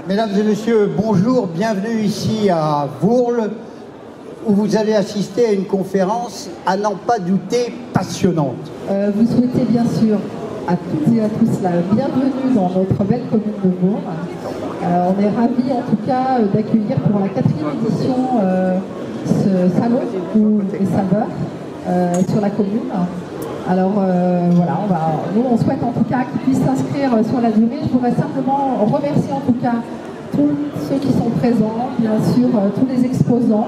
Mesdames et messieurs, bonjour, bienvenue ici à Vourles, où vous allez assister à une conférence, à n'en pas douter, passionnante. Vous souhaitez bien sûr à toutes et à tous la bienvenue dans notre belle commune de Vourles. On est ravis en tout cas d'accueillir pour la 4e édition ce salon ou les saveurs sur la commune. Alors voilà, nous on souhaite en tout cas qu'ils puissent s'inscrire sur la durée. Je voudrais simplement remercier en tout cas tous ceux qui sont présents, bien sûr tous les exposants.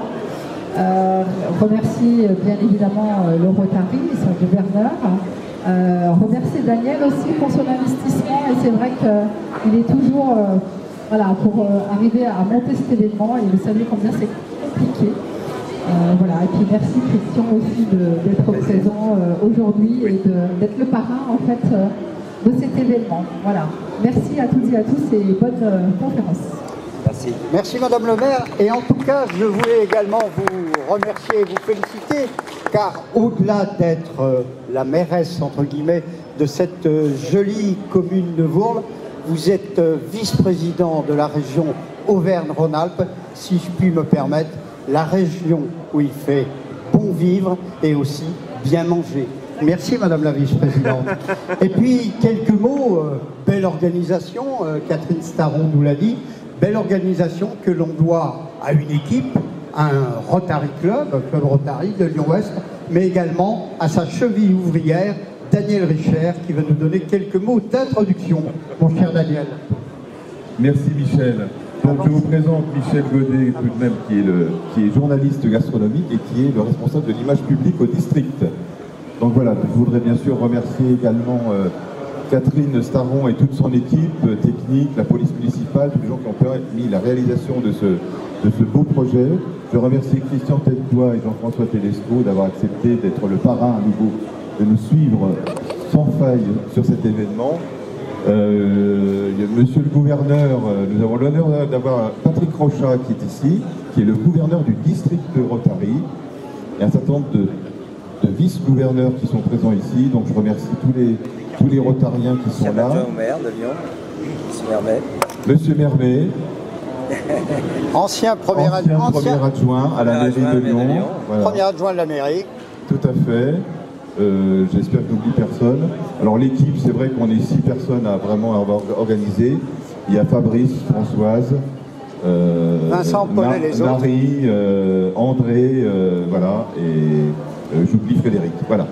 Remercier bien évidemment le Rotary, son gouverneur. Remercier Daniel aussi pour son investissement, et c'est vrai qu'il est toujours voilà, pour arriver à monter cet événement, et vous savez combien c'est compliqué. Voilà, et puis merci Christian aussi d'être présent aujourd'hui et d'être le parrain en fait de cet événement. Voilà, merci à toutes et à tous et bonne conférence. Merci. Merci Madame le maire, et en tout cas je voulais également vous remercier et vous féliciter, car au-delà d'être la mairesse entre guillemets de cette jolie commune de Vourles, vous êtes vice-président de la région Auvergne-Rhône-Alpes, si je puis me permettre, la région où il fait bon vivre et aussi bien manger. Merci Madame la vice-présidente. Et puis quelques mots, belle organisation, Catherine Staron nous l'a dit, belle organisation que l'on doit à une équipe, à un Rotary Club, Club Rotary de Lyon-Ouest, mais également à sa cheville ouvrière, Daniel Richer, qui va nous donner quelques mots d'introduction. Mon cher Daniel. Merci Michel. Donc je vous présente Michel Godet, tout de même, qui est journaliste gastronomique et qui est le responsable de l'image publique au district. Donc voilà, je voudrais bien sûr remercier également Catherine Staron et toute son équipe technique, la police municipale, tous les gens qui ont permis la réalisation de ce beau projet. Je remercie Christian Tête-Doigt et Jean-François Tedesco d'avoir accepté d'être le parrain à nouveau, de nous suivre sans faille sur cet événement. Monsieur le gouverneur, nous avons l'honneur d'avoir Patrick Rochat qui est ici, qui est le gouverneur du district de Rotary, et un certain nombre de vice-gouverneurs qui sont présents ici. Donc je remercie tous les rotariens qui sont là. Au maire de Lyon, Monsieur Mermet. Monsieur Mermet. Ancien premier adjoint à la mairie de Lyon. Voilà. Premier adjoint de la mairie. Tout à fait. J'espère que n'oublie personne. Alors l'équipe, c'est vrai qu'on est 6 personnes à vraiment avoir organisé. Il y a Fabrice, Françoise, Vincent, Paul et les autres. Marie, André, voilà, et j'oublie Frédéric. Voilà.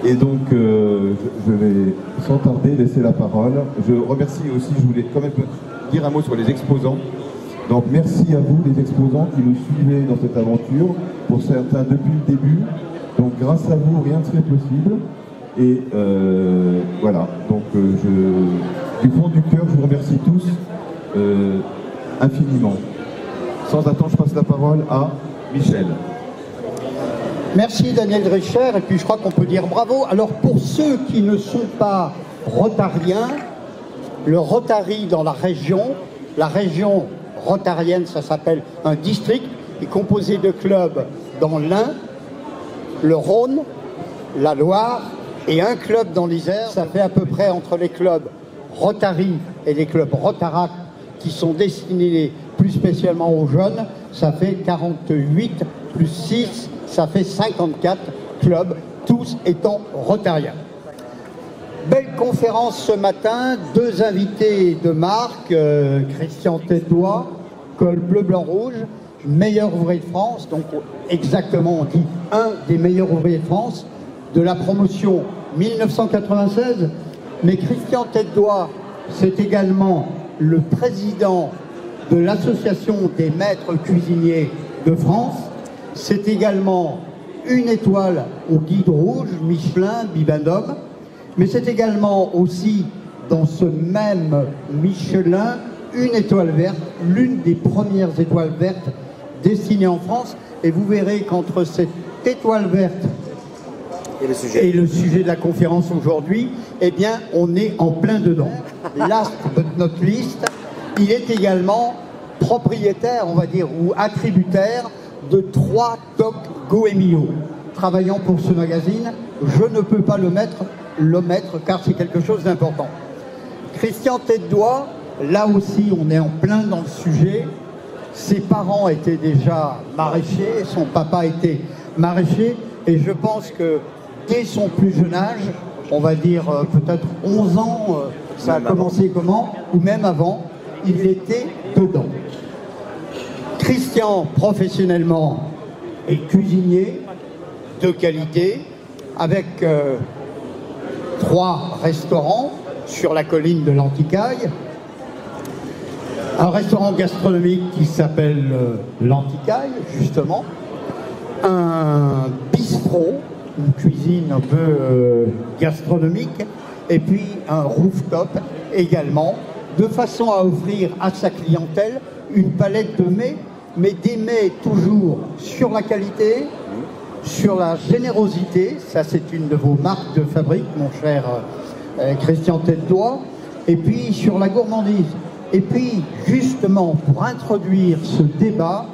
Et donc, je vais sans tarder laisser la parole. Je remercie aussi, je voulais quand même dire un mot sur les exposants. Donc merci à vous les exposants qui nous suivez dans cette aventure, pour certains depuis le début. Donc grâce à vous, rien ne serait possible. Et voilà, donc du fond du cœur, je vous remercie tous infiniment. Sans attendre, je passe la parole à Michel. Merci Daniel Richer, et puis je crois qu'on peut dire bravo. Alors pour ceux qui ne sont pas rotariens, le Rotary dans la région rotarienne, ça s'appelle un district, est composé de clubs dans l'Ain, le Rhône, la Loire et un club dans l'Isère. Ça fait à peu près entre les clubs Rotary et les clubs Rotarac qui sont destinés plus spécialement aux jeunes, ça fait 48 plus 6, ça fait 54 clubs, tous étant rotariens. Belle conférence ce matin, 2 invités de marque, Christian Tête-Doigt, col bleu, blanc, rouge, meilleur ouvrier de France, donc exactement on dit un des meilleurs ouvriers de France, de la promotion 1996, mais Christian Tête-Doigt, c'est également le président de l'association des maîtres cuisiniers de France, c'est également une étoile au guide rouge, Michelin, Bibendum, mais c'est également aussi dans ce même Michelin une étoile verte, l'une des premières étoiles vertes destinées en France, et vous verrez qu'entre cette étoile verte et le sujet de la conférence aujourd'hui, eh bien on est en plein dedans. Last but not least, il est également propriétaire, on va dire, ou attributaire de 3 toques Goemio. Travaillant pour ce magazine, je ne peux pas l'omettre car c'est quelque chose d'important. Christian Tête-Doigt là aussi, on est en plein dans le sujet. Ses parents étaient déjà maraîchers, son papa était maraîcher, et je pense que dès son plus jeune âge, on va dire peut-être 11 ans, ça a commencé comment, ou même avant, il était dedans. Christian, professionnellement, est cuisinier de qualité, avec 3 restaurants sur la colline de l'Anticaille. Un restaurant gastronomique qui s'appelle l'Anticaille, justement. Un bistrot, une cuisine un peu gastronomique. Et puis un rooftop également, de façon à offrir à sa clientèle une palette de mets, mais des mets toujours sur la qualité, sur la générosité. Ça, c'est une de vos marques de fabrique, mon cher Christian Tête-Doigt. Et puis sur la gourmandise. Et puis, justement, pour introduire ce débat,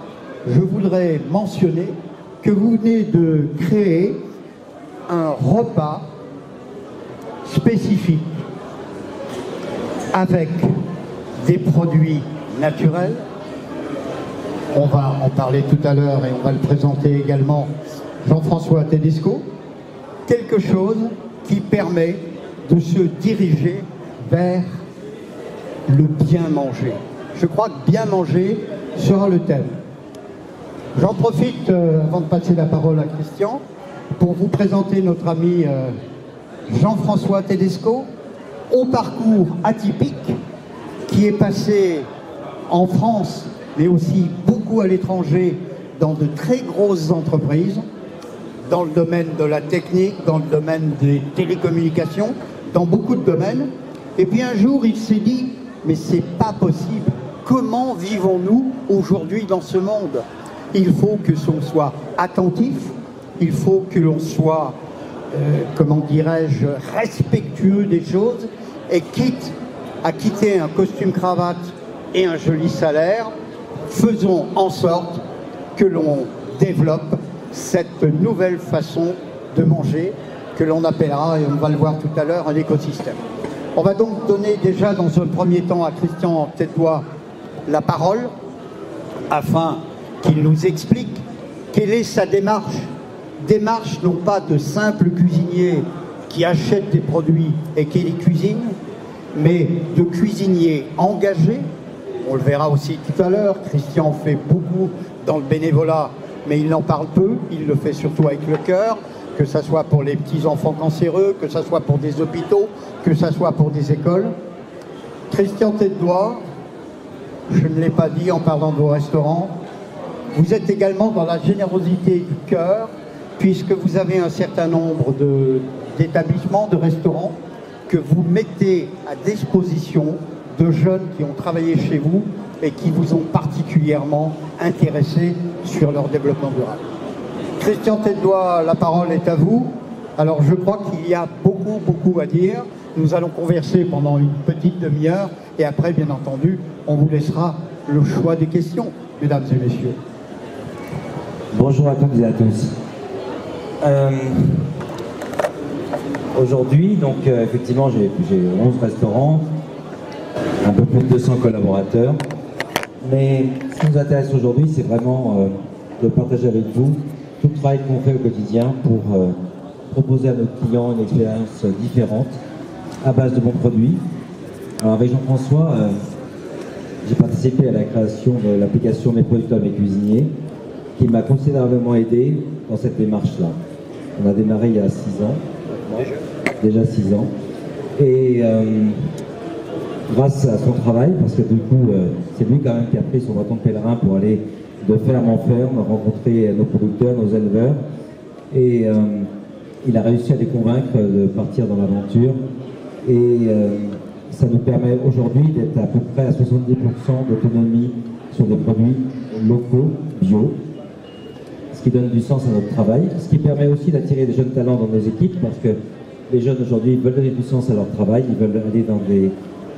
je voudrais mentionner que vous venez de créer un repas spécifique avec des produits naturels. On va en parler tout à l'heure et on va le présenter également, Jean-François Tedesco. Quelque chose qui permet de se diriger vers le bien manger. Je crois que bien manger sera le thème. J'en profite, avant de passer la parole à Christian, pour vous présenter notre ami Jean-François Tedesco, au parcours atypique, qui est passé en France, mais aussi beaucoup à l'étranger, dans de très grosses entreprises, dans le domaine de la technique, dans le domaine des télécommunications, dans beaucoup de domaines. Et puis un jour, il s'est dit, mais c'est pas possible. Comment vivons-nous aujourd'hui dans ce monde? Il faut que l'on soit attentif, il faut que l'on soit, comment dirais-je, respectueux des choses, et quitte à quitter un costume-cravate et un joli salaire, faisons en sorte que l'on développe cette nouvelle façon de manger que l'on appellera, et on va le voir tout à l'heure, un écosystème. On va donc donner déjà dans un premier temps à Christian Tête-Doigt la parole, afin qu'il nous explique quelle est sa démarche. Démarche non pas de simple cuisinier qui achète des produits et qui les cuisine, mais de cuisinier engagé. On le verra aussi tout à l'heure, Christian fait beaucoup dans le bénévolat, mais il en parle peu, il le fait surtout avec le cœur, que ce soit pour les petits-enfants cancéreux, que ce soit pour des hôpitaux, que ce soit pour des écoles. Christian Tête-Doigt, je ne l'ai pas dit en parlant de vos restaurants, vous êtes également dans la générosité du cœur, puisque vous avez un certain nombre d'établissements, de restaurants, que vous mettez à disposition de jeunes qui ont travaillé chez vous et qui vous ont particulièrement intéressé sur leur développement durable. Christian Tête-Doigt, la parole est à vous. Alors je crois qu'il y a beaucoup à dire. Nous allons converser pendant une petite demi-heure et après, bien entendu, on vous laissera le choix des questions, mesdames et messieurs. Bonjour à toutes et à tous. Aujourd'hui, donc effectivement, j'ai 11 restaurants, un peu plus de 200 collaborateurs. Mais ce qui nous intéresse aujourd'hui, c'est vraiment de partager avec vous tout le travail qu'on fait au quotidien pour proposer à nos clients une expérience différente à base de bons produits. Alors avec Jean-François, j'ai participé à la création de l'application Mes producteurs, mes cuisiniers, qui m'a considérablement aidé dans cette démarche-là. On a démarré il y a 6 ans, déjà 6 ans, et grâce à son travail, parce que du coup, c'est lui quand même qui a pris son bâton de pèlerin pour aller de ferme en ferme, rencontrer nos producteurs, nos éleveurs, et il a réussi à les convaincre de partir dans l'aventure, et ça nous permet aujourd'hui d'être à peu près à 70% d'autonomie sur des produits locaux, bio, ce qui donne du sens à notre travail, ce qui permet aussi d'attirer des jeunes talents dans nos équipes, parce que les jeunes aujourd'hui veulent donner du sens à leur travail, ils veulent aller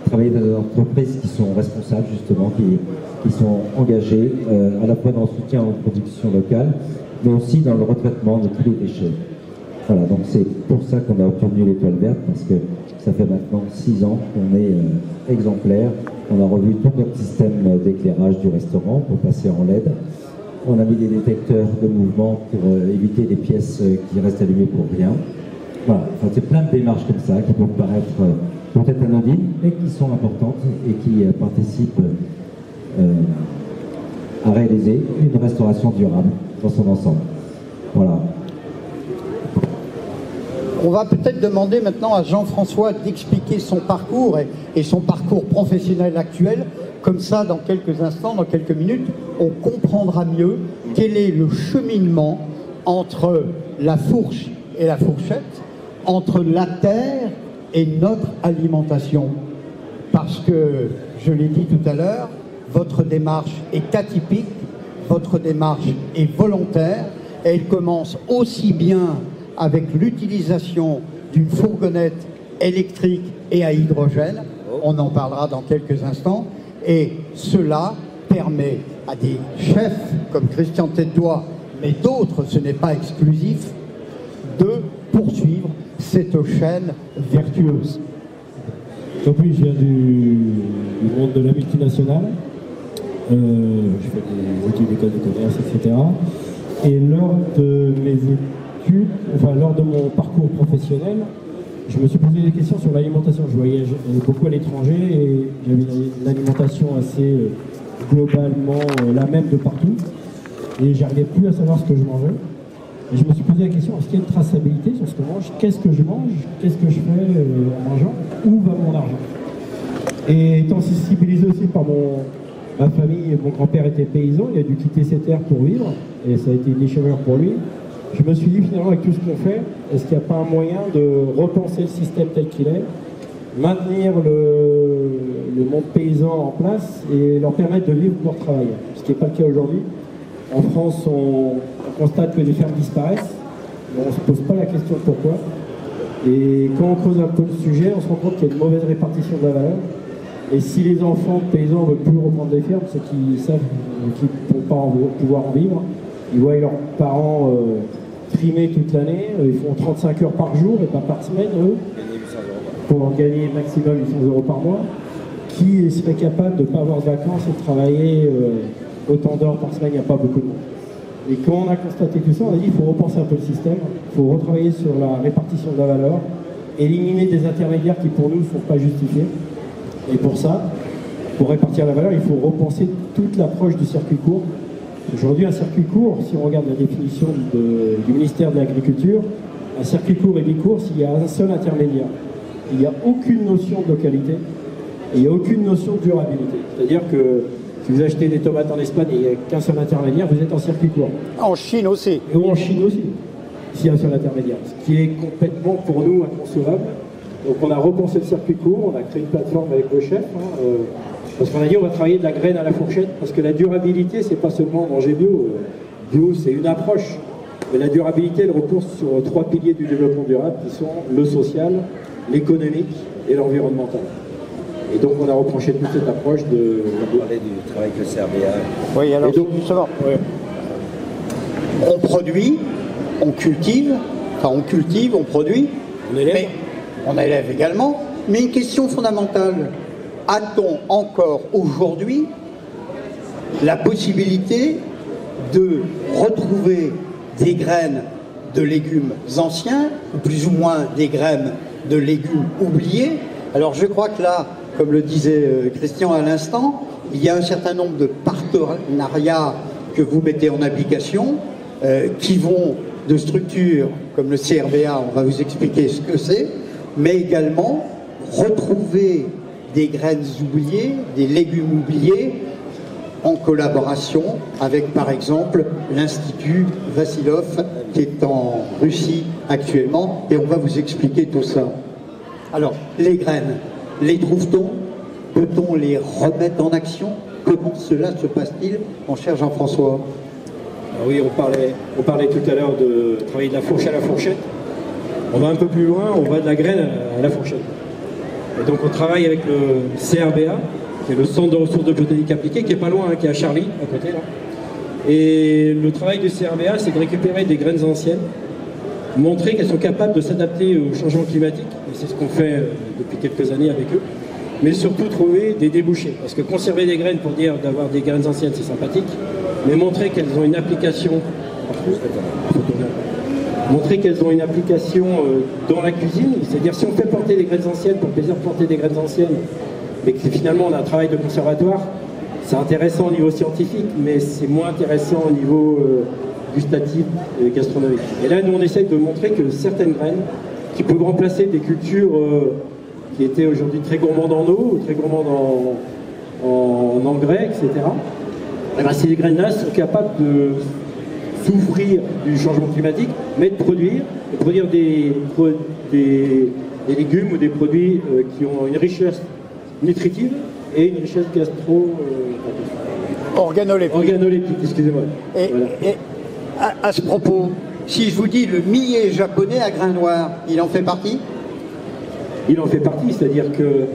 travailler dans des entreprises qui sont responsables justement, qui sont engagées à la fois dans le soutien aux productions locales, mais aussi dans le retraitement de tous les déchets. Voilà, donc c'est pour ça qu'on a obtenu l'étoile verte, parce que ça fait maintenant 6 ans qu'on est exemplaire On a revu tout notre système d'éclairage du restaurant pour passer en LED. On a mis des détecteurs de mouvement pour éviter les pièces qui restent allumées pour rien. Voilà, enfin, c'est plein de démarches comme ça qui peuvent paraître peut-être anodines, mais qui sont importantes et qui participent à réaliser une restauration durable dans son ensemble. Voilà. On va peut-être demander maintenant à Jean-François d'expliquer son parcours et son parcours professionnel actuel. Comme ça, dans quelques instants, dans quelques minutes, on comprendra mieux quel est le cheminement entre la fourche et la fourchette, entre la terre et notre alimentation. Parce que, je l'ai dit tout à l'heure, votre démarche est atypique, votre démarche est volontaire, et elle commence aussi bien avec l'utilisation d'une fourgonnette électrique et à hydrogène, on en parlera dans quelques instants, et cela permet à des chefs comme Christian Tête-Doigt, mais d'autres, ce n'est pas exclusif, de poursuivre cette chaîne vertueuse. Donc oui, je viens du monde de la multinationale. Je fais des études d'école de commerce, etc. Et lors de mes études, enfin lors de mon parcours professionnel, je me suis posé des questions sur l'alimentation. Je voyage beaucoup à l'étranger et j'avais une alimentation assez globalement la même de partout. Et j'arrivais plus à savoir ce que je mangeais. Et je me suis posé la question, est-ce qu'il y a une traçabilité sur ce que je mange? Qu'est-ce que je mange? Qu'est-ce que je fais en mangeant? Où va mon argent? Et étant sensibilisé aussi par ma famille, mon grand-père était paysan, il a dû quitter ses terres pour vivre, et ça a été une déchirure pour lui. Je me suis dit finalement, avec tout ce qu'on fait, est-ce qu'il n'y a pas un moyen de repenser le système tel qu'il est, maintenir le monde paysan en place et leur permettre de vivre leur travail, ce qui n'est pas le cas aujourd'hui. En France, on constate que les fermes disparaissent, mais on ne se pose pas la question de pourquoi. Et quand on creuse un peu le sujet, on se rend compte qu'il y a une mauvaise répartition de la valeur. Et si les enfants paysans ne veulent plus reprendre les fermes, c'est qu'ils savent qu'ils ne vont pas pouvoir en vivre. Ils voient leurs parents trimer toute l'année, ils font 35 heures par jour et pas par semaine, eux, pour gagner maximum 800 € par mois. Qui serait capable de ne pas avoir de vacances et de travailler autant d'heures par semaine? Il n'y a pas beaucoup de monde. Et quand on a constaté tout ça, on a dit qu'il faut repenser un peu le système, il faut retravailler sur la répartition de la valeur, éliminer des intermédiaires qui pour nous ne sont pas justifiés. Et pour ça, pour répartir la valeur, il faut repenser toute l'approche du circuit court. Aujourd'hui, un circuit court, si on regarde la définition du ministère de l'Agriculture, un circuit court est bi-court s'il y a un seul intermédiaire. Il n'y a aucune notion de localité et il n'y a aucune notion de durabilité. C'est-à-dire que si vous achetez des tomates en Espagne et il n'y a qu'un seul intermédiaire, vous êtes en circuit court. En Chine aussi. Et en Chine aussi, s'il y a un seul intermédiaire. Ce qui est complètement pour nous inconcevable. Donc on a repensé le circuit court, on a créé une plateforme avec le chef, parce qu'on a dit on va travailler de la graine à la fourchette, parce que la durabilité, c'est pas seulement manger bio. Bio, c'est une approche. Mais la durabilité, elle repose sur 3 piliers du développement durable, qui sont le social, l'économique et l'environnemental. Et donc on a reproché toute cette approche de... On parlait du travail que le CRBA. Oui, alors Et donc, justement, on produit, on cultive, on produit, on élève. mais on élève également. Mais une question fondamentale, a-t-on encore aujourd'hui la possibilité de retrouver des graines de légumes anciens, ou plus ou moins des graines de légumes oubliés? Alors je crois que là, comme le disait Christian à l'instant, il y a un certain nombre de partenariats que vous mettez en application, qui vont de structures comme le CRBA, on va vous expliquer ce que c'est, mais également retrouver des graines oubliées, des légumes oubliés, en collaboration avec, par exemple, l'Institut Vassilov, qui est en Russie actuellement, et on va vous expliquer tout ça. Alors, les graines, les trouve-t-on? Peut-on les remettre en action? Comment cela se passe-t-il, mon cher Jean-François? Oui, on parlait tout à l'heure de travailler de la fourche à la fourchette. On va un peu plus loin, on va de la graine à la fourchette. Et donc on travaille avec le CRBA, qui est le Centre de ressources de botanique appliquée, qui est pas loin, qui est à Charlie, à côté là. Et le travail du CRBA, c'est de récupérer des graines anciennes, montrer qu'elles sont capables de s'adapter au changement climatique, et c'est ce qu'on fait depuis quelques années avec eux, mais surtout trouver des débouchés. Parce que conserver des graines pour dire d'avoir des graines anciennes, c'est sympathique, mais montrer qu'elles ont une application, dans la cuisine, c'est-à-dire si on fait planter des graines anciennes pour le plaisir de planter des graines anciennes, mais que finalement on a un travail de conservatoire, c'est intéressant au niveau scientifique, mais c'est moins intéressant au niveau gustatif et gastronomique. Et là, nous, on essaye de montrer que certaines graines qui peuvent remplacer des cultures qui étaient aujourd'hui très gourmandes en eau, très gourmandes en engrais, etc. Et ben, ces graines-là sont capables de souffrir du changement climatique, mais de produire des légumes ou des produits qui ont une richesse nutritive et une richesse organoleptique, excusez-moi. Voilà. Et à ce propos, si je vous dis le millet japonais à grains noirs, il en fait partie? Il en fait partie, c'est-à-dire que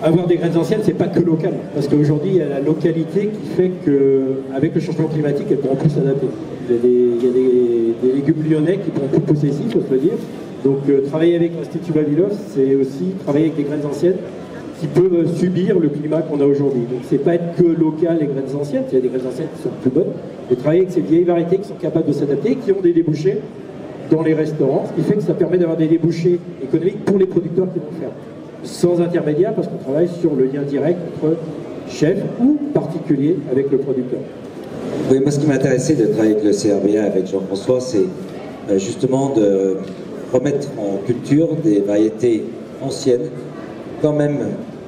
avoir des graines anciennes, c'est pas que local, parce qu'aujourd'hui, il y a la localité qui fait qu'avec le changement climatique, elles pourront plus s'adapter. Il y a des légumes lyonnais qui pourront plus pousser ici, il faut se le dire. Donc travailler avec l'Institut Vavilov, c'est aussi travailler avec des graines anciennes qui peuvent subir le climat qu'on a aujourd'hui. Donc c'est pas être que local les graines anciennes, il y a des graines anciennes qui sont plus bonnes, mais travailler avec ces vieilles variétés qui sont capables de s'adapter, qui ont des débouchés dans les restaurants, ce qui fait que ça permet d'avoir des débouchés économiques pour les producteurs qui vont le faire. Sans intermédiaire, parce qu'on travaille sur le lien direct entre chef ou particulier avec le producteur. Oui, moi ce qui m'intéressait de travailler avec le CRBA, avec Jean-François, c'est justement de remettre en culture des variétés anciennes, quand même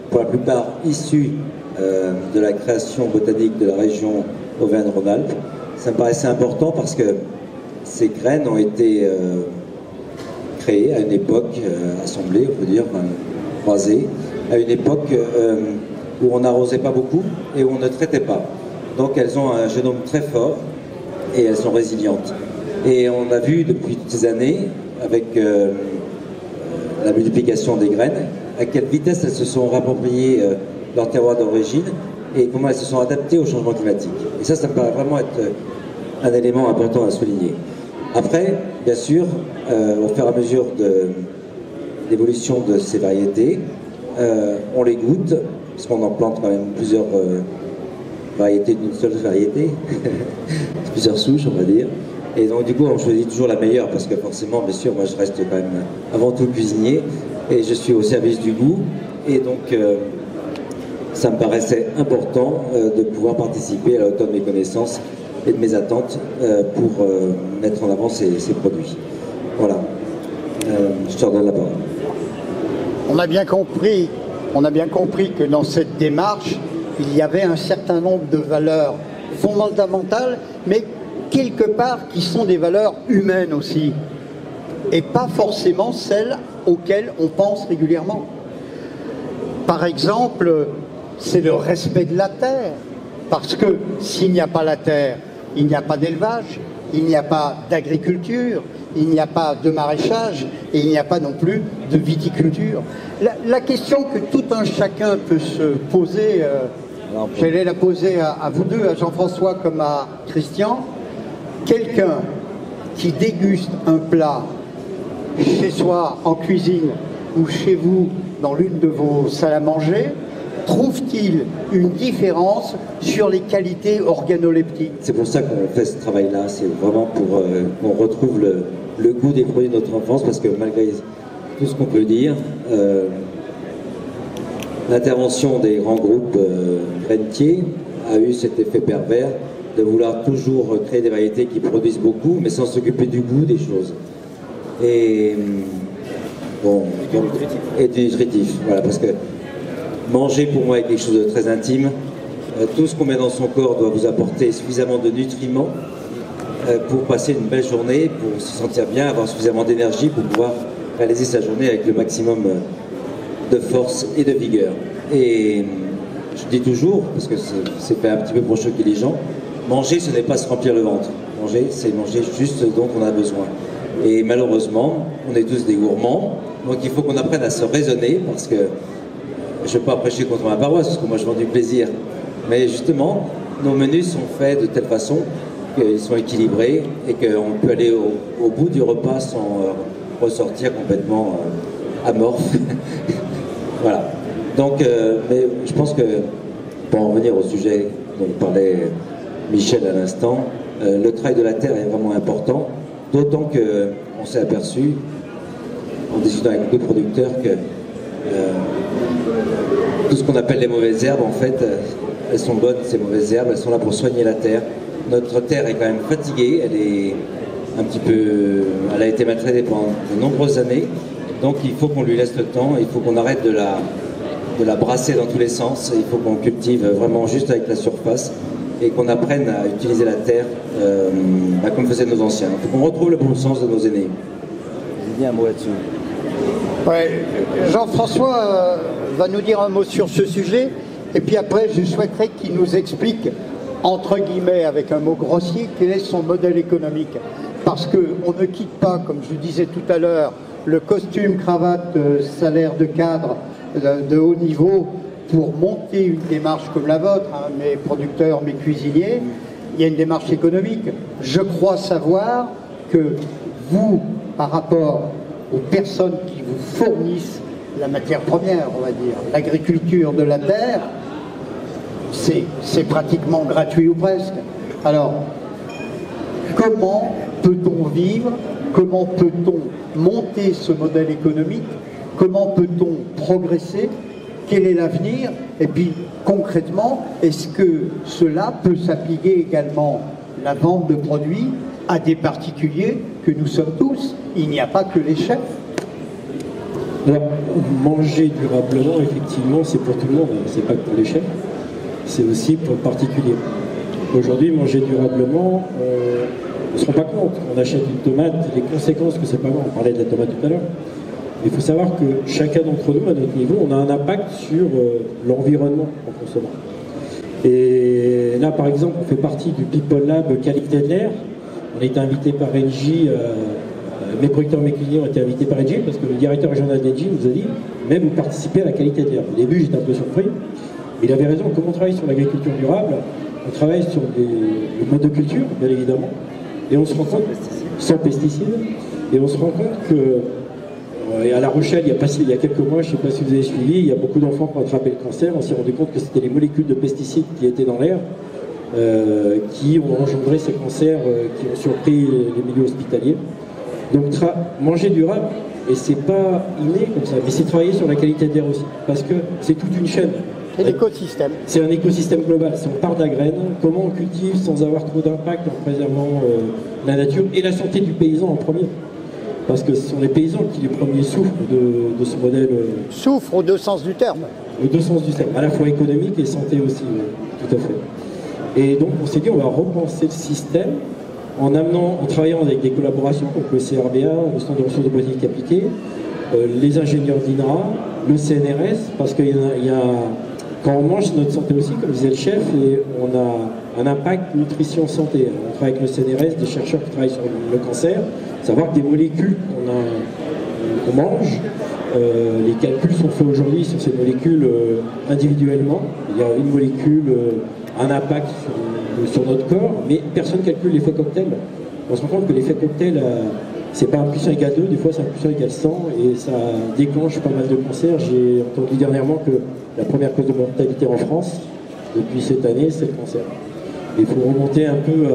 pour la plupart issues de la création botanique de la région Auvergne-Rhône-Alpes. Ça me paraissait important parce que ces graines ont été créées à une époque, assemblées, on peut dire, croisées, à une époque où on n'arrosait pas beaucoup et où on ne traitait pas. Donc elles ont un génome très fort et elles sont résilientes. Et on a vu depuis toutes ces années, avec la multiplication des graines, à quelle vitesse elles se sont rappropriées leur terroir d'origine et comment elles se sont adaptées au changement climatique. Et ça me paraît vraiment être un élément important à souligner. Après, bien sûr, au fur et à mesure de l'évolution de ces variétés, on les goûte, parce qu'on en plante quand même plusieurs variétés d'une seule variété, plusieurs souches, on va dire. Et donc, du coup, on choisit toujours la meilleure, parce que forcément, bien sûr, moi, je reste quand même avant tout cuisinier, et je suis au service du goût, et donc, ça me paraissait important de pouvoir participer à la hauteur de mes connaissances et de mes attentes pour mettre en avant ces produits. Voilà. Je te redonne la parole. On a bien compris que dans cette démarche, il y avait un certain nombre de valeurs fondamentales, mais quelque part qui sont des valeurs humaines aussi, et pas forcément celles auxquelles on pense régulièrement. Par exemple, c'est le respect de la terre, parce que s'il n'y a pas la terre, il n'y a pas d'élevage, il n'y a pas d'agriculture, il n'y a pas de maraîchage et il n'y a pas non plus de viticulture. La question que tout un chacun peut se poser, j'allais la poser à vous deux, à Jean-François comme à Christian. Quelqu'un qui déguste un plat chez soi en cuisine ou chez vous dans l'une de vos salles à manger, trouve-t-il une différence sur les qualités organoleptiques? C'est pour ça qu'on fait ce travail-là, c'est vraiment pour qu'on retrouve le goût des produits de notre enfance, parce que malgré tout ce qu'on peut dire, l'intervention des grands groupes grainetiers a eu cet effet pervers de vouloir toujours créer des variétés qui produisent beaucoup, mais sans s'occuper du goût des choses. Et bon, et du nutritif, voilà, parce que manger pour moi est quelque chose de très intime. Tout ce qu'on met dans son corps doit vous apporter suffisamment de nutriments pour passer une belle journée, pour se sentir bien, avoir suffisamment d'énergie pour pouvoir réaliser sa journée avec le maximum de force et de vigueur. Et je dis toujours, parce que c'est fait un petit peu pour choquer les gens, manger ce n'est pas se remplir le ventre. Manger, c'est manger juste ce dont on a besoin. Et malheureusement, on est tous des gourmands, donc il faut qu'on apprenne à se raisonner, parce que je ne veux pas prêcher contre ma paroisse, parce que moi je vends du plaisir. Mais justement, nos menus sont faits de telle façon qu'ils sont équilibrés et qu'on peut aller au bout du repas sans ressortir complètement amorphe. Voilà. Donc, mais je pense que, pour en revenir au sujet dont parlait Michel à l'instant, le travail de la terre est vraiment important, d'autant qu'on s'est aperçu, en discutant avec beaucoup de producteurs, que tout ce qu'on appelle les mauvaises herbes, en fait, elles sont bonnes, ces mauvaises herbes, elles sont là pour soigner la terre. Notre terre est quand même fatiguée, elle est un petit peu, elle a été maltraitée pendant de nombreuses années, donc il faut qu'on lui laisse le temps, il faut qu'on arrête de la brasser dans tous les sens, il faut qu'on cultive vraiment juste avec la surface et qu'on apprenne à utiliser la terre comme faisaient nos anciens. Il faut qu'on retrouve le bon sens de nos aînés. J'ai dit un mot là-dessus. Ouais, Jean-François va nous dire un mot sur ce sujet, et puis après je souhaiterais qu'il nous explique, entre guillemets, avec un mot grossier, quel est son modèle économique. Parce qu'on ne quitte pas, comme je disais tout à l'heure, le costume, cravate, salaire de cadre de haut niveau pour monter une démarche comme la vôtre, hein, mes producteurs, mes cuisiniers. Il y a une démarche économique. Je crois savoir que vous, par rapport aux personnes qui vous fournissent la matière première, on va dire, l'agriculture de la terre, c'est pratiquement gratuit ou presque. Alors, comment peut-on vivre? Comment peut-on monter ce modèle économique? Comment peut-on progresser? Quel est l'avenir? Et puis, concrètement, est-ce que cela peut s'appliquer également, la vente de produits, à des particuliers que nous sommes tous? Il n'y a pas que les chefs. Alors, manger durablement, effectivement, c'est pour tout le monde, c'est pas que pour les chefs, c'est aussi pour le particulier. Aujourd'hui, manger durablement, on ne se rend pas compte. On achète une tomate, les conséquences que c'est pas bon. On parlait de la tomate tout à l'heure. Il faut savoir que chacun d'entre nous, à notre niveau, on a un impact sur l'environnement en consommant. Et là, par exemple, on fait partie du People Lab qualité de l'air. On a été invité par Engie, mes producteurs, mes clients ont été invités par Engie, parce que le directeur régional d'Engie nous a dit, mais vous participez à la qualité de l'air. Au début, j'étais un peu surpris. Il avait raison, comme on travaille sur l'agriculture durable, on travaille sur le mode de culture, bien évidemment, et on se rend compte, sans pesticides, et on se rend compte que, à La Rochelle, il y a quelques mois, je ne sais pas si vous avez suivi, il y a beaucoup d'enfants qui ont attrapé le cancer, on s'est rendu compte que c'était les molécules de pesticides qui étaient dans l'air, qui ont engendré ces cancers, qui ont surpris les milieux hospitaliers. Donc manger durable, et c'est pas inné comme ça, mais c'est travailler sur la qualité de l'air aussi, parce que c'est toute une chaîne. C'est l'écosystème. C'est un écosystème global. Si on part de la graine, comment on cultive sans avoir trop d'impact en préservant la nature et la santé du paysan en premier. Parce que ce sont les paysans qui les premiers souffrent de ce modèle. Souffrent aux deux sens du terme. Aux deux sens du terme, à la fois économique et santé aussi, tout à fait. Et donc on s'est dit on va repenser le système en travaillant avec des collaborations, donc le CRBA, le Centre de ressources de botanique appliquée, les ingénieurs d'INRA, le CNRS, parce qu'il y a quand on mange, c'est notre santé aussi, comme disait le chef, et on a un impact nutrition-santé. On travaille avec le CNRS, des chercheurs qui travaillent sur le cancer, savoir que des molécules qu'on mange, les calculs sont faits aujourd'hui sur ces molécules individuellement. Il y a une molécule, un impact sur notre corps, mais personne ne calcule l'effet cocktail. On se rend compte que l'effet cocktail, c'est pas un puissant égal 2, des fois c'est un puissant égal 100, et ça déclenche pas mal de cancers. J'ai entendu dernièrement que la première cause de mortalité en France, depuis cette année, c'est le cancer. Il faut remonter un peu,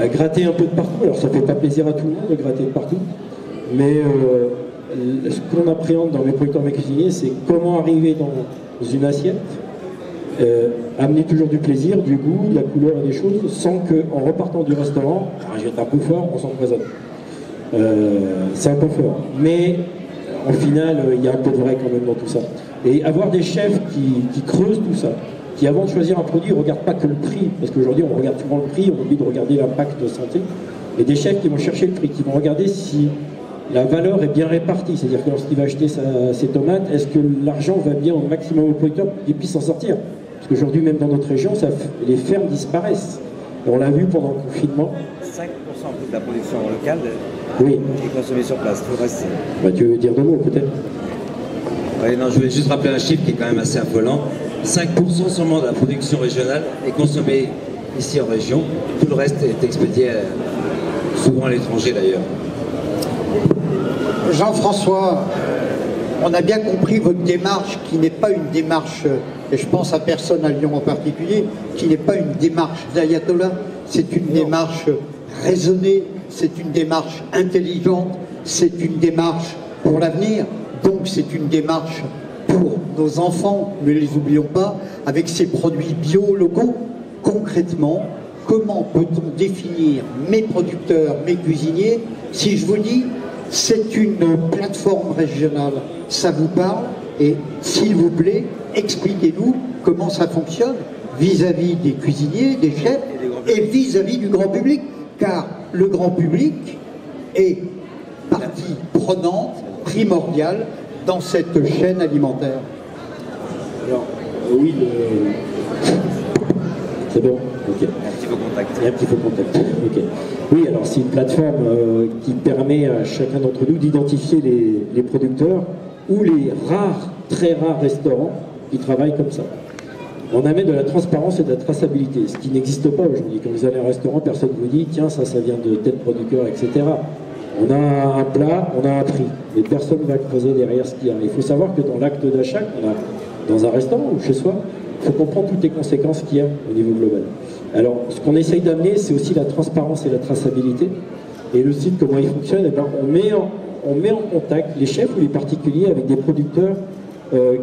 à gratter un peu de partout. Alors ça fait pas plaisir à tout le monde de gratter de partout, mais ce qu'on appréhende dans mes producteurs, mes cuisiniers, c'est comment arriver dans une assiette, amener toujours du plaisir, du goût, de la couleur et des choses, sans qu'en repartant du restaurant, je vais être un peu fort, on s'empoisonne. C'est un peu fort. Mais en final, il y a un peu de vrai quand même dans tout ça. Et avoir des chefs qui creusent tout ça, qui avant de choisir un produit ne regardent pas que le prix, parce qu'aujourd'hui on regarde souvent le prix, on oublie de regarder l'impact de santé, et des chefs qui vont chercher le prix, qui vont regarder si la valeur est bien répartie, c'est-à-dire que lorsqu'il va acheter ses tomates, est-ce que l'argent va bien au maximum au producteur pour qu'il puisse s'en sortir? Parce qu'aujourd'hui, même dans notre région, les fermes disparaissent. Et on l'a vu pendant le confinement. 5% de la production locale est consommée sur place. Tout le reste, tu veux dire deux mots peut-être? Oui, non, je voulais juste rappeler un chiffre qui est quand même assez affolant. 5% seulement de la production régionale est consommée ici en région. Tout le reste est expédié souvent à l'étranger d'ailleurs. Jean-François, On a bien compris votre démarche qui n'est pas une démarche, et je pense à personne à Lyon en particulier, qui n'est pas une démarche d'ayatollah, c'est une démarche raisonnée, c'est une démarche intelligente, c'est une démarche pour l'avenir, donc c'est une démarche pour nos enfants, ne les oublions pas, avec ces produits bio locaux. Concrètement, comment peut-on définir mes producteurs, mes cuisiniers, si je vous dis c'est une plateforme régionale, ça vous parle? Et s'il vous plaît, expliquez-nous comment ça fonctionne vis-à-vis des cuisiniers, des chefs et vis-à-vis du grand public, car le grand public est partie prenante, primordiale dans cette chaîne alimentaire. Alors, oui, c'est bon, ok. Un petit peu contact. Il y a un petit peu contact, ok. Oui, alors c'est une plateforme qui permet à chacun d'entre nous d'identifier les producteurs ou les rares, très rares restaurants qui travaillent comme ça. On amène de la transparence et de la traçabilité, ce qui n'existe pas aujourd'hui. Quand vous allez à un restaurant, personne ne vous dit, tiens, ça vient de tel producteur, etc. On a un plat, on a un prix, mais personne ne va creuser derrière ce qu'il y a. Il faut savoir que dans l'acte d'achat, dans un restaurant ou chez soi, il faut comprendre toutes les conséquences qu'il y a au niveau global. Alors, ce qu'on essaye d'amener, c'est aussi la transparence et la traçabilité. Et le site, comment il fonctionne, eh bien, on met en contact les chefs ou les particuliers avec des producteurs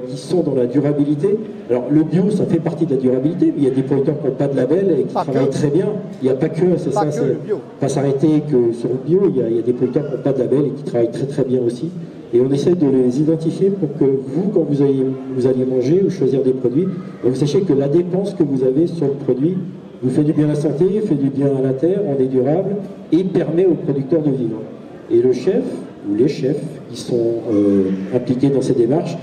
qui sont dans la durabilité. Alors, le bio, ça fait partie de la durabilité, mais il y a des producteurs qui n'ont pas de label et qui travaillent très bien. Il n'y a pas que, c'est ça, c'est pas s'arrêter que sur le bio, il y a des producteurs qui n'ont pas de label et qui travaillent très très bien aussi. Et on essaie de les identifier pour que vous, quand vous allez manger ou choisir des produits, vous sachiez que la dépense que vous avez sur le produit vous fait du bien à la santé, fait du bien à la terre, on est durable et permet aux producteurs de vivre. Et le chef ou les chefs qui sont impliqués dans ces démarches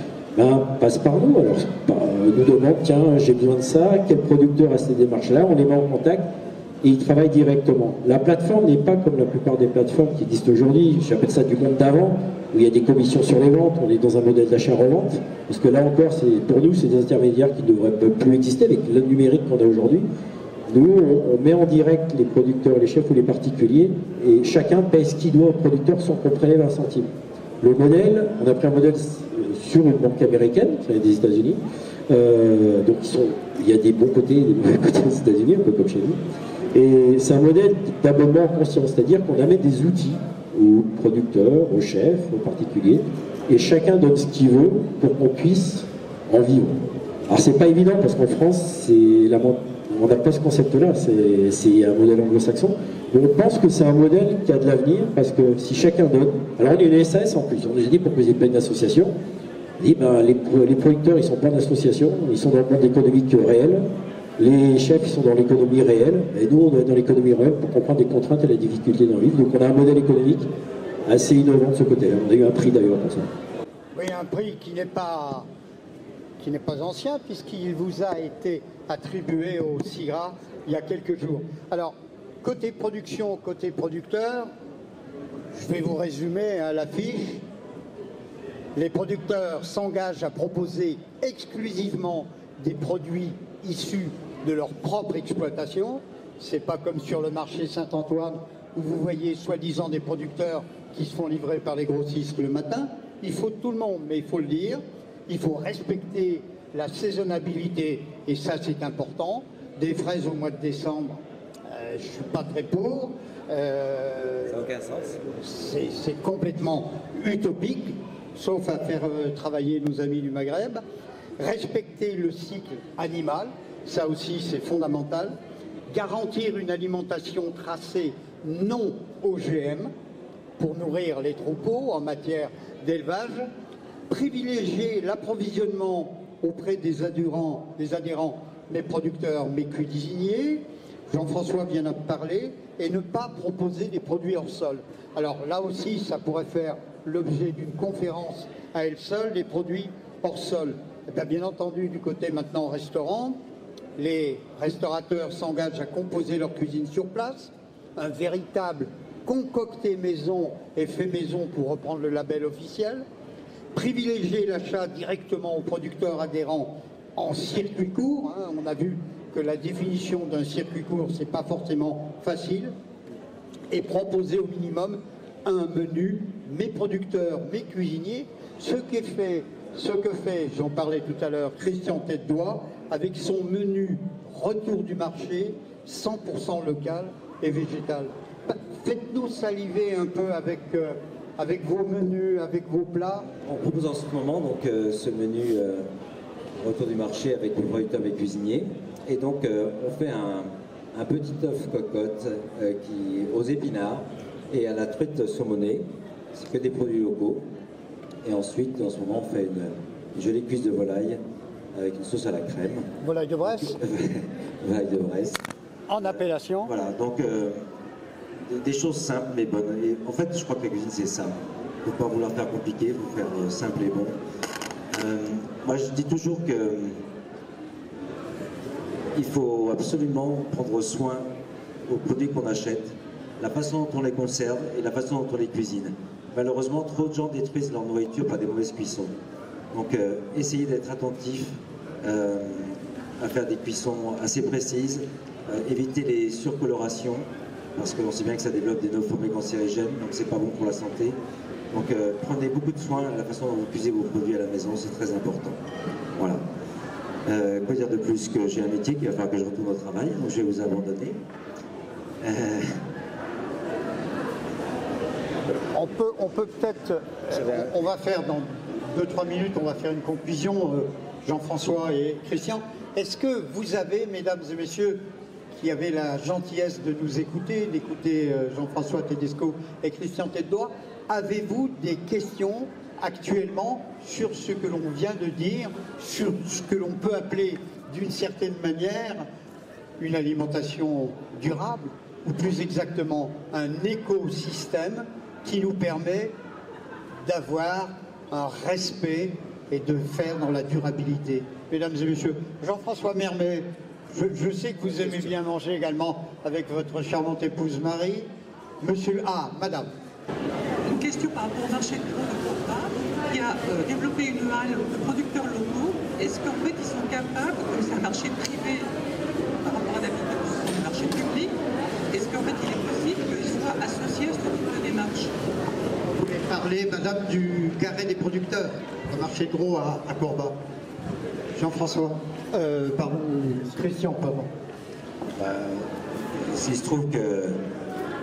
passent par nous. Alors, nous demandent, tiens, j'ai besoin de ça, quel producteur a ces démarches-là, on les met en contact et ils travaillent directement. La plateforme n'est pas comme la plupart des plateformes qui existent aujourd'hui, j'appelle ça du monde d'avant, où il y a des commissions sur les ventes, on est dans un modèle d'achat-revente, parce que là encore, pour nous, c'est des intermédiaires qui ne devraient plus exister avec le numérique qu'on a aujourd'hui. Nous, on met en direct les producteurs, les chefs ou les particuliers, et chacun paye ce qu'il doit au producteur sans qu'on prélève un centime. Le modèle, on a pris un modèle sur une banque américaine, qui vient des États-Unis, donc il y a des bons côtés et des mauvais côtés aux États-Unis, un peu comme chez nous. Et c'est un modèle d'abonnement conscient, c'est-à-dire qu'on amène des outils aux producteurs, aux chefs, aux particuliers, et chacun donne ce qu'il veut pour qu'on puisse en vivre. Alors c'est pas évident parce qu'en France, on n'a pas ce concept-là, c'est un modèle anglo-saxon, mais on pense que c'est un modèle qui a de l'avenir parce que si chacun donne, alors on est une SAS en plus, on nous a dit pourquoi vous n'êtes pas une association, on dit les producteurs ils sont pas une association, ils sont dans le monde économique réel, les chefs ils sont dans l'économie réelle, et nous on est dans l'économie réelle pour comprendre les contraintes et les difficultés d'en vivre, donc on a un modèle économique assez innovant de ce côté-là, on a eu un prix d'ailleurs pour ça. Oui, un prix qui n'est pas ancien puisqu'il vous a été attribué au CIRA il y a quelques jours. Alors, côté production, côté producteur, je vais vous résumer à l'affiche. Les producteurs s'engagent à proposer exclusivement des produits issus de leur propre exploitation. C'est pas comme sur le marché Saint-Antoine où vous voyez soi-disant des producteurs qui se font livrer par les grossistes le matin. Il faut tout le monde, mais il faut le dire. Il faut respecter la saisonnabilité, et ça c'est important. Des fraises au mois de décembre, je ne suis pas très pour. Ça n'a aucun sens. C'est complètement utopique, sauf à faire travailler nos amis du Maghreb. Respecter le cycle animal, ça aussi c'est fondamental. Garantir une alimentation tracée non OGM pour nourrir les troupeaux en matière d'élevage. Privilégier l'approvisionnement auprès des adhérents, mes producteurs, mes cuisiniers, Jean-François vient d'en parler, et ne pas proposer des produits hors sol. Alors là aussi, ça pourrait faire l'objet d'une conférence à elle seule, les produits hors sol. Et bien entendu, du côté maintenant restaurant, les restaurateurs s'engagent à composer leur cuisine sur place, un véritable concocté maison et fait maison pour reprendre le label officiel. Privilégier l'achat directement aux producteurs adhérents en circuit court. On a vu que la définition d'un circuit court, ce n'est pas forcément facile. Et proposer au minimum un menu mes producteurs, mes cuisiniers, ce que fait, j'en parlais tout à l'heure, Christian Tête-Doigt, avec son menu retour du marché, 100% local et végétal. Faites-nous saliver un peu avec vos menus, avec vos plats. On propose en ce moment donc, ce menu retour du marché avec les producteurs et cuisiniers. Et donc on fait un petit œuf cocotte aux épinards et à la truite saumonée. C'est que des produits locaux. Et ensuite, en ce moment, on fait une jolie cuisse de volaille avec une sauce à la crème. Volaille de Bresse. Volaille de Bresse. En appellation. Voilà, donc des choses simples mais bonnes. Et en fait, je crois que la cuisine, c'est ça. Il ne faut pas vouloir faire compliqué, il faut faire simple et bon. Moi, je dis toujours que il faut absolument prendre soin aux produits qu'on achète, la façon dont on les conserve et la façon dont on les cuisine. Malheureusement, trop de gens détruisent leur nourriture par des mauvaises cuissons. Donc, essayez d'être attentif à faire des cuissons assez précises, éviter les surcolorations, parce que l'on sait bien que ça développe des nofomes cancérigènes, donc c'est pas bon pour la santé. Donc, prenez beaucoup de soin à la façon dont vous cuisez vos produits à la maison, c'est très important. Voilà. Quoi dire de plus que j'ai un métier qu'il va falloir que je retourne au travail, donc je vais vous abandonner. On peut peut-être, on va faire dans 2-3 minutes, on va faire une conclusion, Jean-François et Christian. Est-ce que vous avez, mesdames et messieurs, qui avez la gentillesse de nous écouter, d'écouter Jean-François Tedesco et Christian Tête-Doigt, avez-vous des questions actuellement sur ce que l'on vient de dire, sur ce que l'on peut appeler d'une certaine manière une alimentation durable, ou plus exactement un écosystème qui nous permet d'avoir un respect et de faire dans la durabilité. Mesdames et messieurs, Jean-François Mermet, je sais que vous aimez bien manger également avec votre charmante épouse Marie. Monsieur, madame. Une question par rapport au marché de gros de Corba, qui a développé une halle de producteurs locaux. Est-ce qu'en fait ils sont capables, comme c'est un marché privé par rapport à d'habitude ce sont des marchés publics, est-ce qu'en fait il est possible qu'ils soient associés à ce type de démarche? Vous voulez parler, madame, du carré des producteurs, le marché de gros à Corba. Jean-François, pardon, Christian, pardon. S'il se trouve que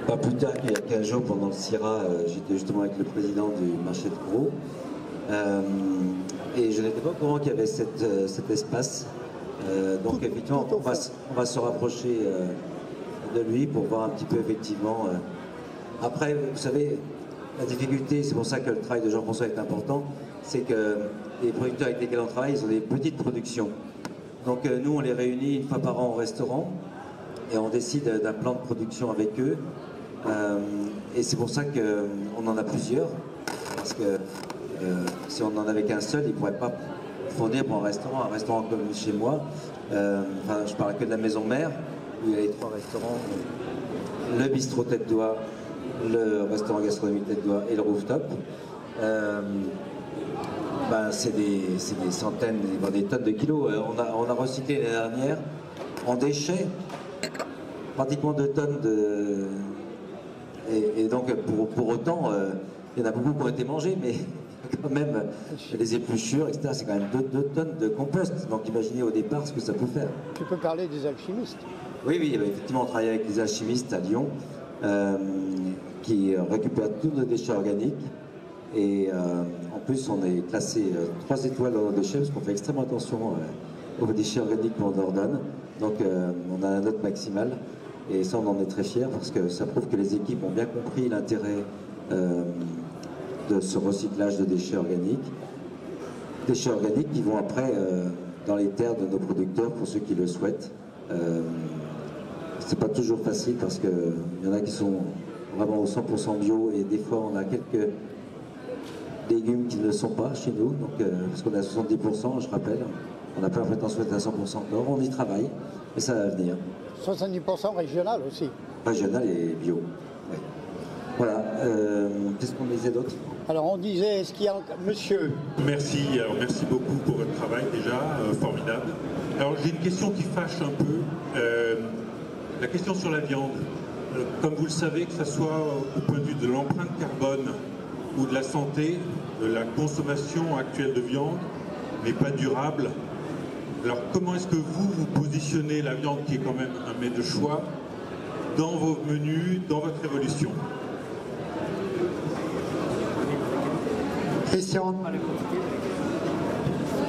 pas plus tard qu'il y a 15 jours pendant le CIRA, j'étais justement avec le président du marché de gros et je n'étais pas au courant qu'il y avait cet espace. Donc effectivement, on va se rapprocher de lui pour voir un petit peu effectivement. Après, vous savez, la difficulté, c'est pour ça que le travail de Jean-François est important, c'est que les producteurs avec lesquels on travaille, ils ont des petites productions. Donc nous, on les réunit une fois par an au restaurant et on décide d'un plan de production avec eux. Et c'est pour ça qu'on en a plusieurs, parce que si on n'en avait qu'un seul, ils ne pourraient pas fournir pour un restaurant comme chez moi. Enfin, je parle que de la maison mère, où il y a les 3 restaurants, le bistrot Tête-Doigt, le restaurant gastronomique Tête-Doigt et le rooftop. C'est des centaines, des tonnes de kilos. On a recyclé l'année dernière en déchets pratiquement 2 tonnes de... Et donc pour autant, il y en a beaucoup qui ont été mangés, mais quand même les épluchures, etc., c'est quand même 2 tonnes de compost. Donc imaginez au départ ce que ça peut faire. Tu peux parler des alchimistes. Oui, effectivement, on travaille avec les alchimistes à Lyon qui récupèrent tous nos déchets organiques. Et en plus, on est classé 3 étoiles dans nos déchets parce qu'on fait extrêmement attention aux déchets organiques qu'on ordonne. Donc on a un note maximale. Et ça, on en est très fiers parce que ça prouve que les équipes ont bien compris l'intérêt de ce recyclage de déchets organiques. Déchets organiques qui vont après dans les terres de nos producteurs pour ceux qui le souhaitent. C'est pas toujours facile parce qu'il y en a qui sont vraiment au 100% bio et des fois on a quelques légumes qui ne le sont pas chez nous, donc, parce qu'on est à 70%, je rappelle. On n'a pas la prétention d'être à 100% encore, on y travaille, mais ça va venir. 70% régional aussi. Régional et bio. Ouais. Voilà. Qu'est-ce qu'on disait d'autre? Alors on disait, est-ce qu'il y a... Monsieur. Merci, merci beaucoup pour votre travail déjà, formidable. Alors j'ai une question qui fâche un peu, la question sur la viande. Comme vous le savez, que ce soit au point de vue de l'empreinte carbone ou de la santé, de la consommation actuelle de viande n'est pas durable. Alors comment est-ce que vous positionnez la viande, qui est quand même un mets de choix, dans vos menus, dans votre évolution? Christian.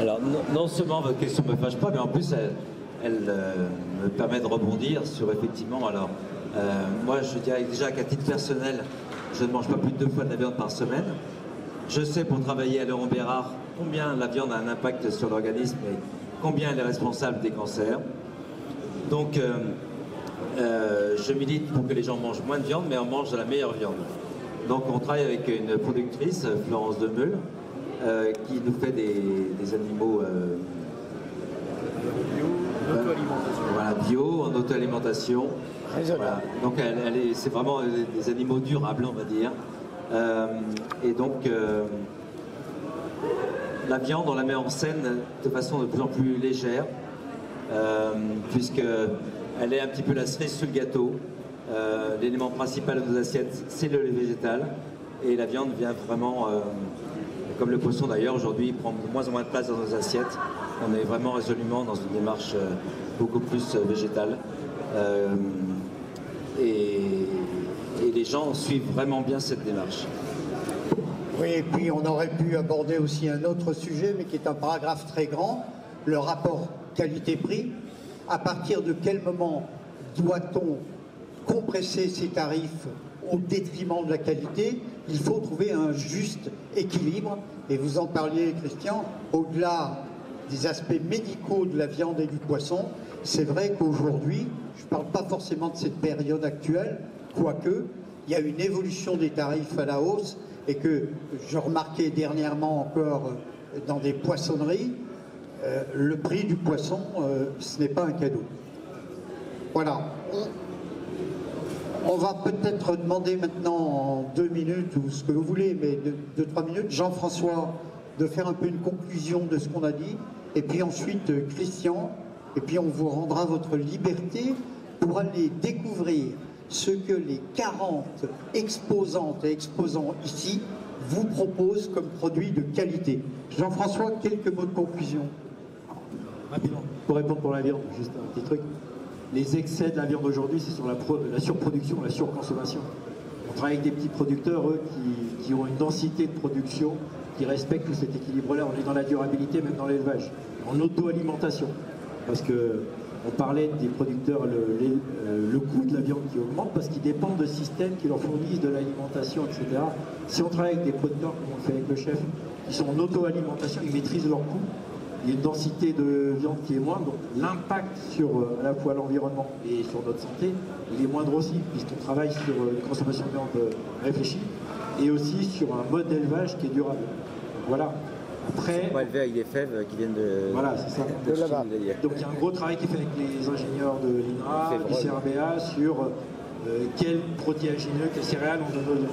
Alors non seulement votre question ne me fâche pas, mais en plus elle me permet de rebondir sur effectivement, alors moi je dirais déjà qu'à titre personnel, je ne mange pas plus de 2 fois de la viande par semaine. Je sais pour travailler à Laurent Bérard combien la viande a un impact sur l'organisme et combien elle est responsable des cancers. Donc je milite pour que les gens mangent moins de viande, mais on mange de la meilleure viande. Donc on travaille avec une productrice, Florence Demeule, qui nous fait des animaux voilà, bio, en auto-alimentation. Voilà. Donc c'est vraiment des animaux durables, on va dire. Et donc la viande, on la met en scène de façon de plus en plus légère, puisque elle est un petit peu la cerise sur le gâteau. L'élément principal de nos assiettes, c'est le lait végétal, et la viande vient vraiment, comme le poisson d'ailleurs, aujourd'hui prend de moins en moins de place dans nos assiettes. On est vraiment résolument dans une démarche beaucoup plus végétale. Et les gens suivent vraiment bien cette démarche. Oui, et puis on aurait pu aborder aussi un autre sujet, mais qui est un paragraphe très grand, le rapport qualité-prix. À partir de quel moment doit-on compresser ces tarifs au détriment de la qualité? Il faut trouver un juste équilibre. Et vous en parliez, Christian, au-delà des aspects médicaux de la viande et du poisson, c'est vrai qu'aujourd'hui, je ne parle pas forcément de cette période actuelle, quoique, il y a une évolution des tarifs à la hausse, et que je remarquais dernièrement encore dans des poissonneries, le prix du poisson, ce n'est pas un cadeau. Voilà. On va peut-être demander maintenant en 2 minutes, ou ce que vous voulez, mais 2-3 minutes, Jean-François, de faire un peu une conclusion de ce qu'on a dit, et puis ensuite Christian, et puis on vous rendra votre liberté pour aller découvrir ce que les 40 exposantes et exposants ici vous proposent comme produit de qualité. Jean-François, quelques mots de conclusion. Rapidement, pour répondre pour la viande, juste un petit truc. Les excès de la viande aujourd'hui, c'est sur la surproduction, la surconsommation. On travaille avec des petits producteurs, eux, qui ont une densité de production, qui respectent cet équilibre-là. On est dans la durabilité, même dans l'élevage, en auto-alimentation. Parce que on parlait des producteurs, le coût de la viande qui augmente parce qu'ils dépendent de systèmes qui leur fournissent de l'alimentation, etc. Si on travaille avec des producteurs, comme on le fait avec le chef, qui sont en auto-alimentation, ils maîtrisent leurs coûts, il y a une densité de viande qui est moindre, donc l'impact sur à la fois l'environnement et sur notre santé, il est moindre aussi, puisqu'on travaille sur une consommation de viande réfléchie, et aussi sur un mode d'élevage qui est durable. Voilà. Après, on va élever avec des fèves qui viennent de... Voilà, c'est ça. De là-bas. Donc il y a un gros travail qui est fait avec les ingénieurs de l'INRA, du CRBA, sur quels protéagineux, quelles céréales on donne.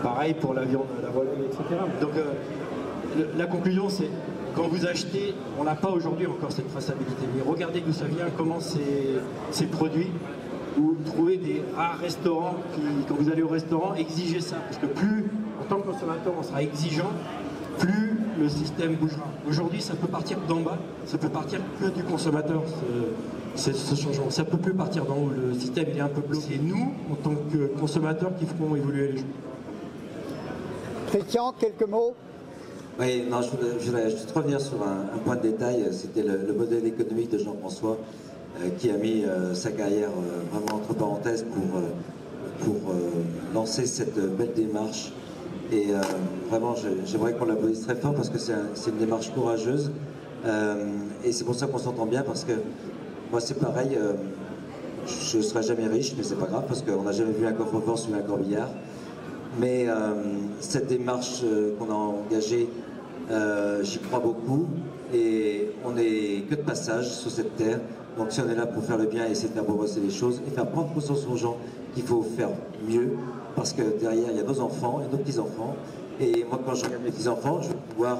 Pareil pour la viande, la volaille, etc. Donc la conclusion, c'est quand vous achetez, on n'a pas aujourd'hui encore cette traçabilité, mais regardez d'où ça vient, comment c'est produit, ou trouvez des rares restaurants qui, quand vous allez au restaurant, exigez ça, parce que plus, en tant que consommateur, on sera exigeant, plus le système bougera. Aujourd'hui, ça peut partir d'en bas, ça peut partir que du consommateur, ce changement. Ça peut plus partir d'en haut, le système il est un peu bloqué. C'est nous, en tant que consommateurs, qui ferons évoluer les choses. Christian, quelques mots? Oui, non, je voudrais juste revenir sur un point de détail. C'était le modèle économique de Jean-François qui a mis sa carrière vraiment entre parenthèses pour lancer cette belle démarche. Et vraiment, j'aimerais qu'on l'applaudisse très fort parce que c'est une démarche courageuse. Et c'est pour ça qu'on s'entend bien, parce que moi, c'est pareil. Je ne serai jamais riche, mais c'est pas grave parce qu'on n'a jamais vu un coffre-fort sur un corbillard. Mais cette démarche qu'on a engagée, j'y crois beaucoup. Et on n'est que de passage sur cette terre. Donc si on est là pour faire le bien et essayer de faire progresser les choses et faire prendre conscience aux gens qu'il faut faire mieux, parce que derrière il y a nos enfants et nos petits-enfants. Et moi, quand je regarde mes petits-enfants, je vais pouvoir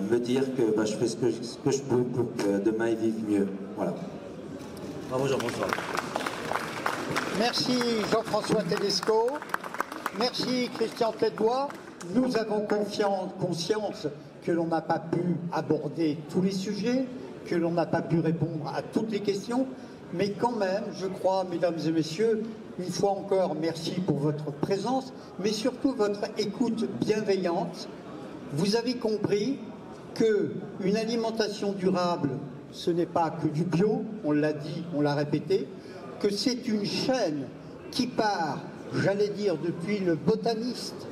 me dire que je fais ce que je peux pour que demain ils vivent mieux. Voilà. Bravo Jean-François. Merci Jean-François Tedesco. Merci Christian Tête-Bois. Nous avons conscience que l'on n'a pas pu aborder tous les sujets, que l'on n'a pas pu répondre à toutes les questions, mais quand même, je crois, mesdames et messieurs, une fois encore, merci pour votre présence, mais surtout votre écoute bienveillante. Vous avez compris qu'une alimentation durable, ce n'est pas que du bio, on l'a dit, on l'a répété, que c'est une chaîne qui part, j'allais dire, depuis le botaniste,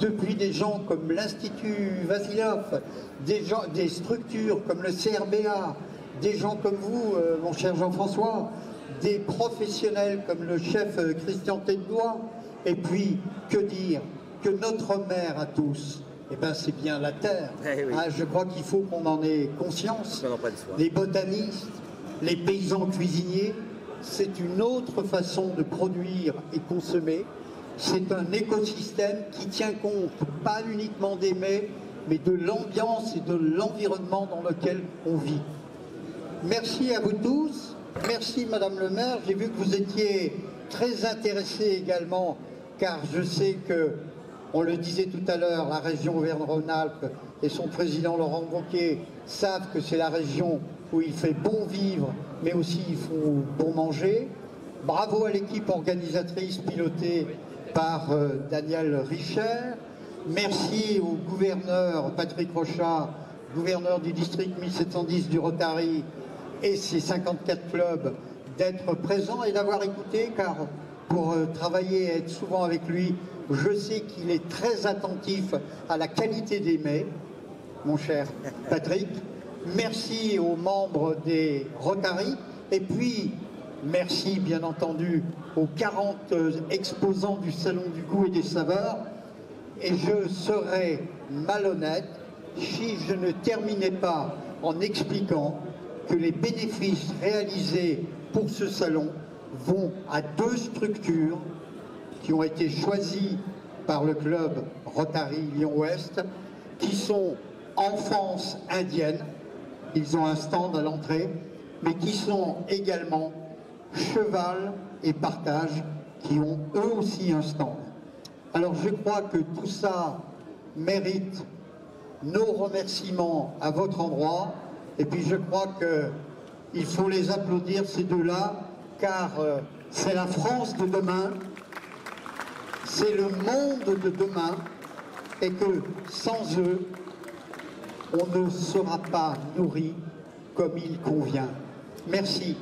depuis des gens comme l'Institut Vasilov, des structures comme le CRBA, des gens comme vous, mon cher Jean-François, des professionnels comme le chef Christian Tête-Bois, et puis, que dire, que notre mère à tous, eh ben, c'est bien la terre. Eh oui. Ah, je crois qu'il faut qu'on en ait conscience. Les botanistes, les paysans cuisiniers, c'est une autre façon de produire et consommer. C'est un écosystème qui tient compte pas uniquement des mets, mais de l'ambiance et de l'environnement dans lequel on vit. Merci à vous tous. Merci Madame le maire. J'ai vu que vous étiez très intéressée également, car je sais que, on le disait tout à l'heure, la région Auvergne-Rhône-Alpes et son président Laurent Wauquiez savent que c'est la région où il fait bon vivre, mais aussi il faut bon manger. Bravo à l'équipe organisatrice pilotée par Daniel Richer. Merci au gouverneur Patrick Rochat, gouverneur du district 1710 du Rotary et ses 54 clubs d'être présents et d'avoir écouté, car pour travailler et être souvent avec lui, je sais qu'il est très attentif à la qualité des mets, mon cher Patrick. Merci aux membres des Rotary et puis merci bien entendu aux 40 exposants du Salon du goût et des saveurs. Et je serais malhonnête si je ne terminais pas en expliquant que les bénéfices réalisés pour ce salon vont à 2 structures qui ont été choisies par le club Rotary Lyon-Ouest, qui sont Enfance Indienne, ils ont un stand à l'entrée, mais qui sont également Cheval et Partage, qui ont eux aussi un stand. Alors je crois que tout ça mérite nos remerciements à votre endroit, et puis je crois qu'il faut les applaudir ces deux-là, car c'est la France de demain, c'est le monde de demain, et que sans eux, on ne sera pas nourri comme il convient. Merci.